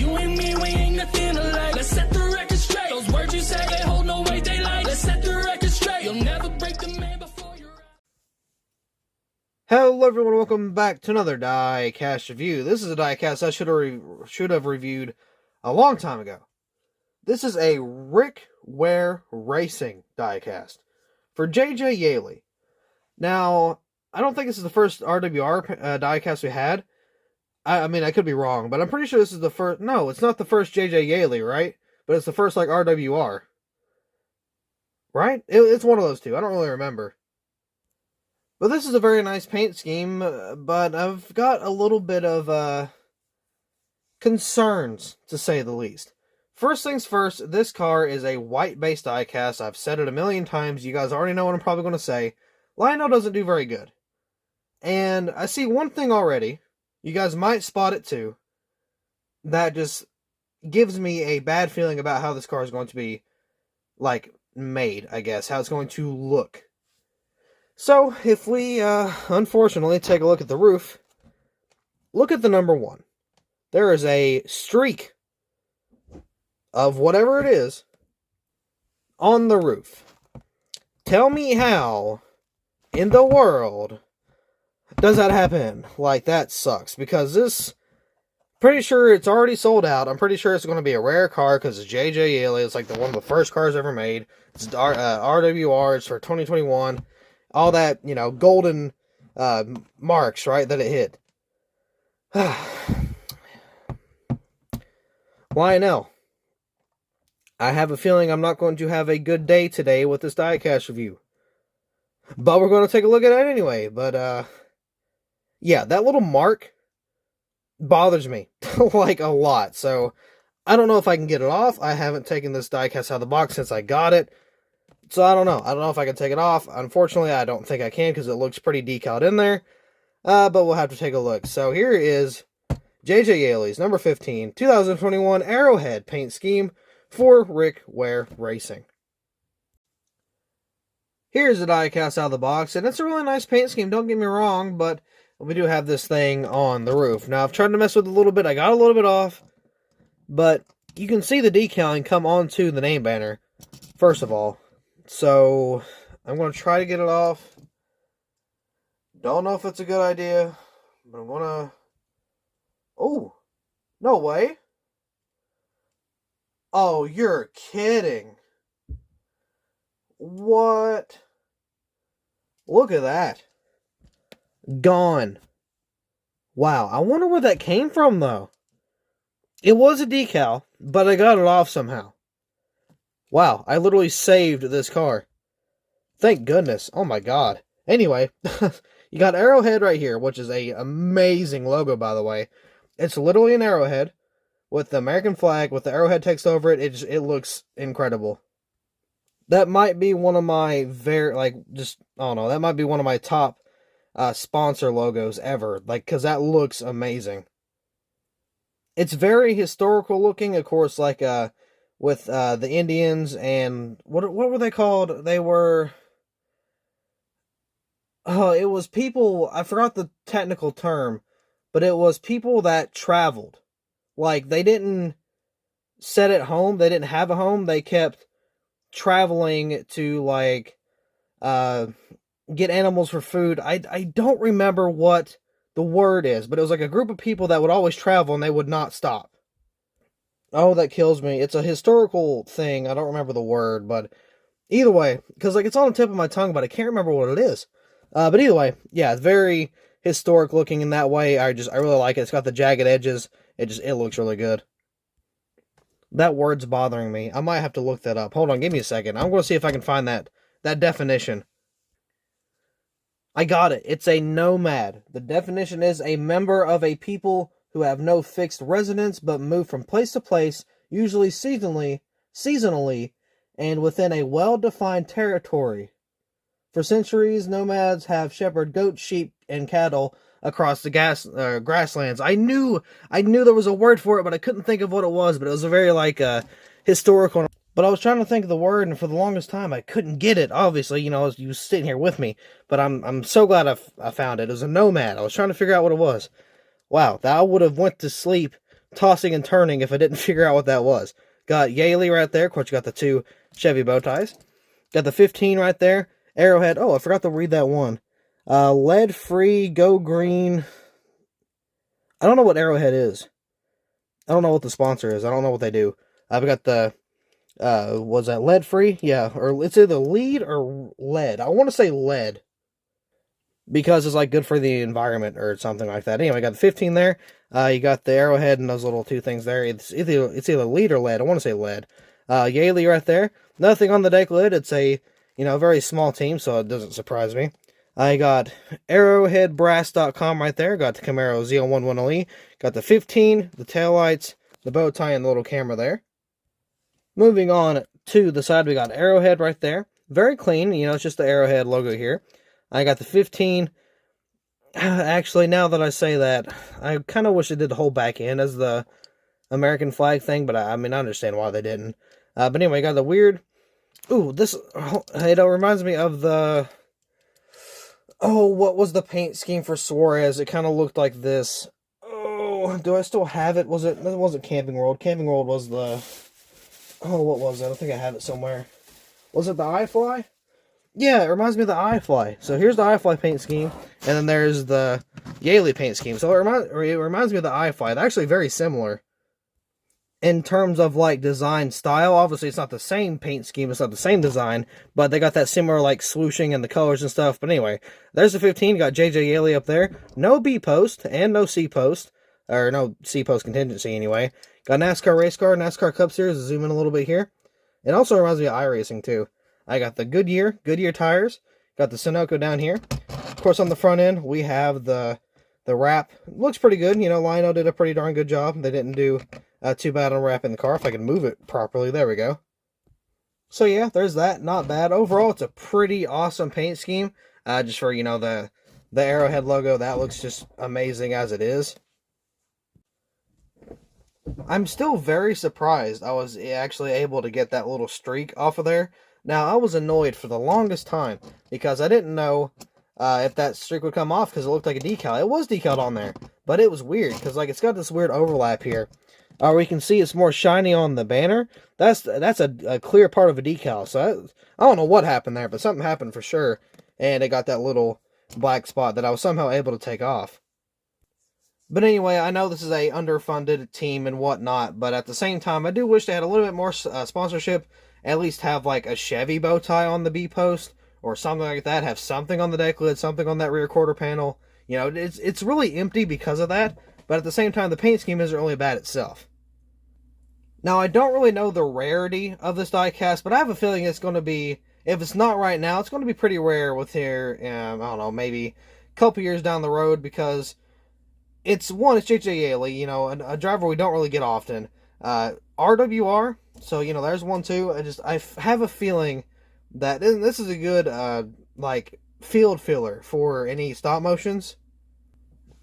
You and me, we ain't nothing alike. Let's set the record straight. Those words you say, they hold no weight, they like. Let's set the record straight. You'll never break the man before you're out. Hello everyone, welcome back to another Diecast review. This is a Diecast I should have reviewed a long time ago. This is a Rick Ware Racing Diecast for J.J. Yeley. Now, I don't think this is the first RWR Diecast we had. I mean, I could be wrong, but I'm pretty sure this is the first... No, it's not the first J.J. Yeley, right? But it's the first, like, RWR. Right? It's one of those two. I don't really remember. But this is a very nice paint scheme, but I've got a little bit of concerns, to say the least. First things first, this car is a white-based diecast. I've said it a million times. You guys already know what I'm probably going to say. Lionel doesn't do very good. And I see one thing already. You guys might spot it too. That just gives me a bad feeling about how this car is going to be, like, made, I guess. How it's going to look. So, if we, unfortunately, take a look at the roof, look at the number 1. There is a streak of whatever it is on the roof. Tell me how in the world does that happen? Like, that sucks, because this, pretty sure it's already sold out. I'm pretty sure it's going to be a rare car, because it's J.J. Yeley. It's like one of the first cars ever made. It's RWR, it's for 2021. All that, you know, golden marks, right, that it hit. Lionel, I have a feeling I'm not going to have a good day today with this diecast review. But we're going to take a look at it anyway. But, yeah, that little mark bothers me, like, a lot. So, I don't know if I can get it off. I haven't taken this diecast out of the box since I got it. So, I don't know. I don't know if I can take it off. Unfortunately, I don't think I can because it looks pretty decaled in there. But we'll have to take a look. So, here is J.J. Yeley's number 15, 2021 Arrowhead paint scheme for Rick Ware Racing. Here's the diecast out of the box, and it's a really nice paint scheme, don't get me wrong, but we do have this thing on the roof. Now, I've tried to mess with it a little bit. I got a little bit off, but you can see the decaling come onto the name banner, first of all. So, I'm going to try to get it off. Don't know if it's a good idea, but I'm going to... Oh, no way. Oh, you're kidding. What? Look at that. Gone. Wow, I wonder where that came from, though. It was a decal, but I got it off somehow. Wow, I literally saved this car. Thank goodness. Oh my god. Anyway, you got Arrowhead right here, which is a amazing logo, by the way. It's literally an Arrowhead with the American flag, with the Arrowhead text over it. It looks incredible. That might be one of my I don't know, that might be one of my top sponsor logos ever. Like, because that looks amazing. It's very historical looking, of course, like, with the Indians and, what were they called? They were, it was people, I forgot the technical term, but it was people that traveled. Like, they didn't set at home, they didn't have a home, they kept traveling to, like, get animals for food. I don't remember what the word is, but it was like a group of people that would always travel and they would not stop. Oh, that kills me. It's a historical thing. I don't remember the word, but either way, because, like, it's on the tip of my tongue, but I can't remember what it is. But either way, yeah, it's very historic looking in that way. I really like it. It's got the jagged edges. It looks really good. That word's bothering me. I might have to look that up. Hold on, give me a second. I'm going to see if I can find that definition. I got it. It's a nomad. The definition is a member of a people who have no fixed residence but move from place to place, usually seasonally, and within a well-defined territory. For centuries, nomads have shepherded goats, sheep, and cattle across the grasslands. I knew there was a word for it, but I couldn't think of what it was, but it was a very, like, historical. But I was trying to think of the word, and for the longest time, I couldn't get it. Obviously, you know, you was sitting here with me, but I'm so glad I found it. It was a nomad. I was trying to figure out what it was. Wow, I would have went to sleep tossing and turning if I didn't figure out what that was. Got Yeley right there. Of course, you got the 2 Chevy bow ties. Got the 15 right there. Arrowhead. Oh, I forgot to read that one. Lead-free, go green. I don't know what Arrowhead is. I don't know what the sponsor is. I don't know what they do. I've got the, was that lead-free? Yeah, or it's either lead or lead. I want to say lead, because it's like good for the environment or something like that. Anyway, I got the 15 there. You got the Arrowhead and those little 2 things there. It's either lead or lead. I want to say lead. Yeley right there. Nothing on the deck lid. It's a, very small team, so it doesn't surprise me. I got arrowheadbrass.com right there. Got the Camaro ZL1 10E. Got the 15, the taillights, the bow tie, and the little camera there. Moving on to the side, we got Arrowhead right there. Very clean. It's just the Arrowhead logo here. I got the 15. Actually, now that I say that, I kind of wish they did the whole back end as the American flag thing, but I understand why they didn't. But anyway, I got the weird... Ooh, this... It reminds me of the... Oh, what was the paint scheme for Suarez? It kind of looked like this. Oh, do I still have it? It wasn't Camping World. Camping World was the... Oh, what was it? I think I have it somewhere. Was it the iFly? Yeah, it reminds me of the iFly. So here's the iFly paint scheme, and then there's the Yeley paint scheme. So it reminds me of the iFly. They're actually very similar in terms of like design style. Obviously, it's not the same paint scheme, it's not the same design, but they got that similar like swooshing and the colors and stuff. But anyway, there's the 15. Got JJ Yeley up there. No B post and no C post, or no C post contingency anyway. Got NASCAR race car, NASCAR Cup Series. Zoom in a little bit here. It also reminds me of iRacing too. I got the Goodyear tires. Got the Sunoco down here. Of course, on the front end, we have the wrap. Looks pretty good. Lionel did a pretty darn good job. They didn't do too bad on wrapping the car. If I can move it properly, there we go. So yeah, there's that. Not bad. Overall, it's a pretty awesome paint scheme. Just for, the Arrowhead logo, that looks just amazing as it is. I'm still very surprised I was actually able to get that little streak off of there. Now, I was annoyed for the longest time because I didn't know if that streak would come off because it looked like a decal. It was decaled on there, but it was weird because like it's got this weird overlap here. We can see it's more shiny on the banner. That's a clear part of a decal. So I don't know what happened there, but something happened for sure. And it got that little black spot that I was somehow able to take off. But anyway, I know this is a underfunded team and whatnot, but at the same time, I do wish they had a little bit more sponsorship. At least have like a Chevy bow tie on the B post or something like that. Have something on the deck lid, something on that rear quarter panel. It's really empty because of that. But at the same time, the paint scheme isn't really bad itself. Now, I don't really know the rarity of this diecast, but I have a feeling it's going to be, if it's not right now, it's going to be pretty rare with here, I don't know, maybe a couple years down the road, because it's JJ Yeley, a driver we don't really get often. RWR, so, there's one too. I have a feeling that this is a good, field filler for any stop motions.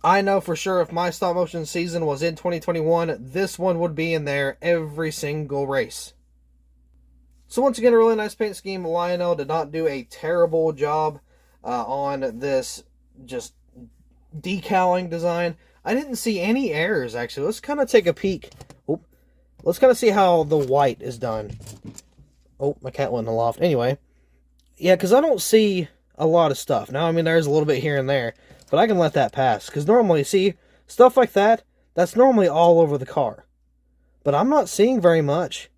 I know for sure if my stop motion season was in 2021, this one would be in there every single race. So once again, a really nice paint scheme. Lionel did not do a terrible job on this just decaling design. I didn't see any errors, actually. Let's kind of take a peek. Let's kind of see how the white is done. Oh, my cat went in the loft. Anyway, yeah, because I don't see a lot of stuff. Now, there's a little bit here and there, but I can let that pass. Because normally, see, stuff like that, that's normally all over the car. But I'm not seeing very much.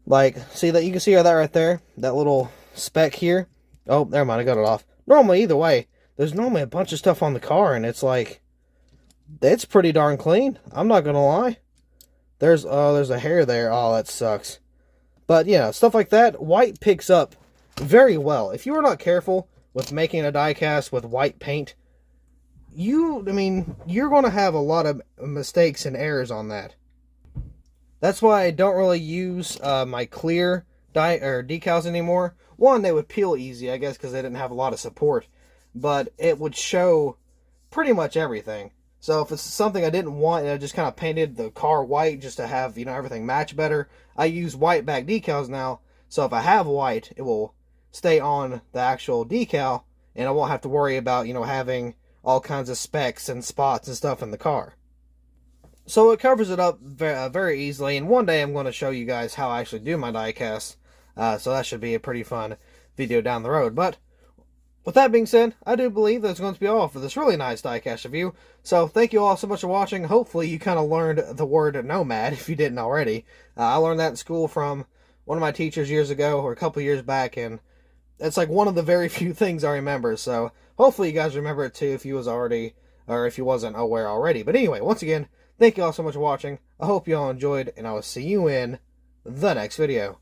Like, see that? You can see that right there? That little speck here? Oh, never mind, I got it off. Normally, either way, there's normally a bunch of stuff on the car, and it's like, it's pretty darn clean. I'm not going to lie. There's a hair there. Oh, that sucks. But, yeah, stuff like that, white picks up very well. If you are not careful with making a diecast with white paint, you're going to have a lot of mistakes and errors on that. That's why I don't really use my clear decals anymore. One, they would peel easy, I guess, because they didn't have a lot of support. But it would show pretty much everything. So if it's something I didn't want, and I just kind of painted the car white just to have, everything match better, I use white back decals now. So if I have white, it will stay on the actual decal, and I won't have to worry about, having all kinds of specks and spots and stuff in the car. So it covers it up very easily, and one day I'm going to show you guys how I actually do my diecast. So that should be a pretty fun video down the road. But with that being said, I do believe that's going to be all for this really nice diecast review. So thank you all so much for watching. Hopefully you kind of learned the word nomad if you didn't already. I learned that in school from one of my teachers years ago, or a couple years back, and it's like one of the very few things I remember. So hopefully you guys remember it too if you was already, or if you wasn't aware already. But anyway, once again, thank you all so much for watching. I hope you all enjoyed, and I will see you in the next video.